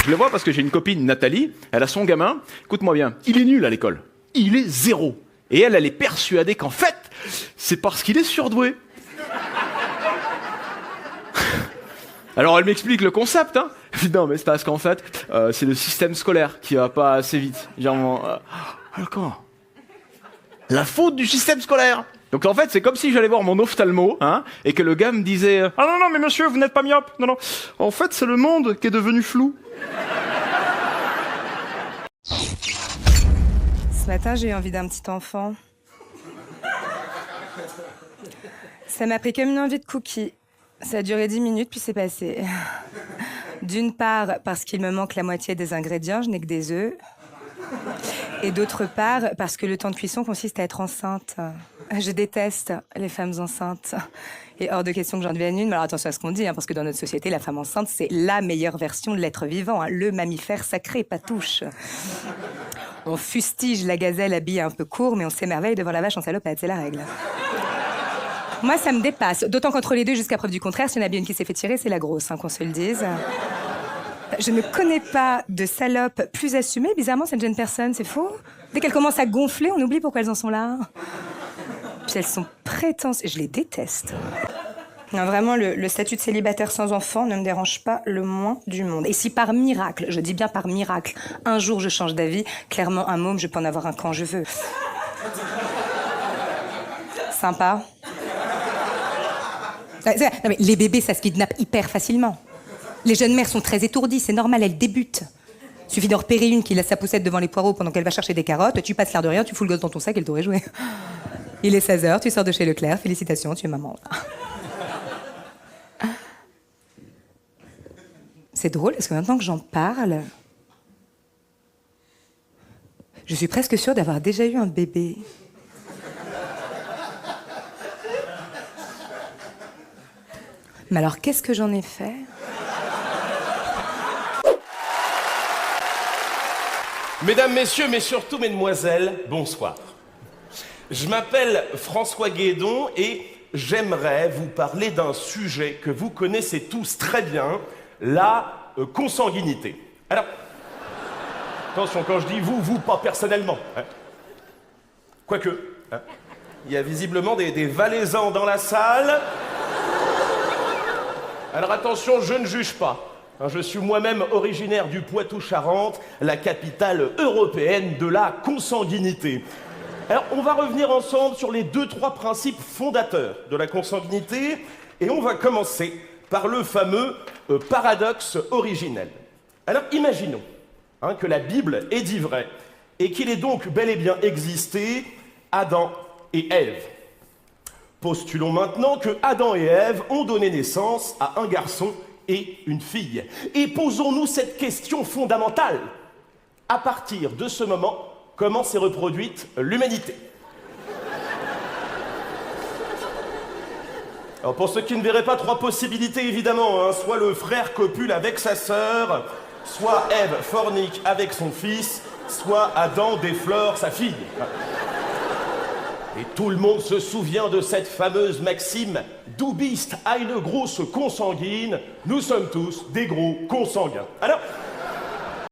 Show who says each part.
Speaker 1: Je le vois parce que j'ai une copine, Nathalie, elle a son gamin, écoute-moi bien, il est nul à l'école. Il est 0. Et elle est persuadée qu'en fait, c'est parce qu'il est surdoué. Alors elle m'explique le concept, hein. Non mais c'est parce qu'en fait, c'est le système scolaire qui va pas assez vite. Genre, comment ? La faute du système scolaire. Donc en fait, c'est comme si j'allais voir mon ophtalmo, hein, et que le gars me disait « Ah non, mais monsieur, vous n'êtes pas myope. Non. En fait, c'est le monde qui est devenu flou. »
Speaker 2: Ce matin, j'ai eu envie d'un petit enfant. Ça m'a pris comme une envie de cookie. Ça a duré 10 minutes, puis c'est passé. D'une part, parce qu'il me manque la moitié des ingrédients, je n'ai que des œufs. Et d'autre part, parce que le temps de cuisson consiste à être enceinte. Je déteste les femmes enceintes. Et hors de question que j'en devienne une. Mais alors attention à ce qu'on dit, hein, parce que dans notre société, la femme enceinte, c'est la meilleure version de l'être vivant, hein, le mammifère sacré, pas touche. On fustige la gazelle habillée un peu court, mais on s'émerveille devant la vache en salopette, c'est la règle. Moi, ça me dépasse. D'autant qu'entre les deux, jusqu'à preuve du contraire, s'il y en a bien une qui s'est fait tirer, c'est la grosse, hein, qu'on se le dise. Je ne connais pas de salope plus assumée. Bizarrement, c'est une jeune personne, c'est faux. Dès qu'elles commencent à gonfler, on oublie pourquoi elles en sont là. Puis elles sont prétentieuses. Je les déteste. Non, vraiment, le statut de célibataire sans enfant ne me dérange pas le moins du monde. Et si par miracle, je dis bien par miracle, un jour je change d'avis, clairement, un môme, je peux en avoir un quand je veux. Sympa. Non, mais les bébés, ça se kidnappe hyper facilement. Les jeunes mères sont très étourdies, c'est normal, elles débutent. Suffit d'en repérer une qui laisse sa poussette devant les poireaux pendant qu'elle va chercher des carottes, tu passes l'air de rien, tu fous le gosse dans ton sac, elle t'aurait joué. Il est 16h, tu sors de chez Leclerc, félicitations, tu es maman. C'est drôle, parce que maintenant que j'en parle, je suis presque sûre d'avoir déjà eu un bébé. Mais alors, qu'est-ce que j'en ai fait ?
Speaker 3: Mesdames, messieurs, mais surtout mesdemoiselles, bonsoir. Je m'appelle François Guédon et j'aimerais vous parler d'un sujet que vous connaissez tous très bien, la consanguinité. Alors, attention, quand je dis vous, pas personnellement. Hein. Quoique, hein, il y a visiblement des Valaisans dans la salle. Alors attention, je ne juge pas. Je suis moi-même originaire du Poitou-Charentes, la capitale européenne de la consanguinité. Alors, on va revenir ensemble sur les 2-3 principes fondateurs de la consanguinité, et on va commencer par le fameux paradoxe originel. Alors, imaginons que la Bible est dit vrai, et qu'il ait donc bel et bien existé Adam et Ève. Postulons maintenant que Adam et Ève ont donné naissance à un garçon et une fille. Et posons-nous cette question fondamentale. À partir de ce moment, comment s'est reproduite l'humanité ? Alors pour ceux qui ne verraient pas, 3 possibilités évidemment. Soit le frère copule avec sa sœur, soit Ève fornique avec son fils, soit Adam déflore sa fille. Et tout le monde se souvient de cette fameuse maxime « Du bist eine große consanguine », nous sommes tous des gros consanguins. Alors,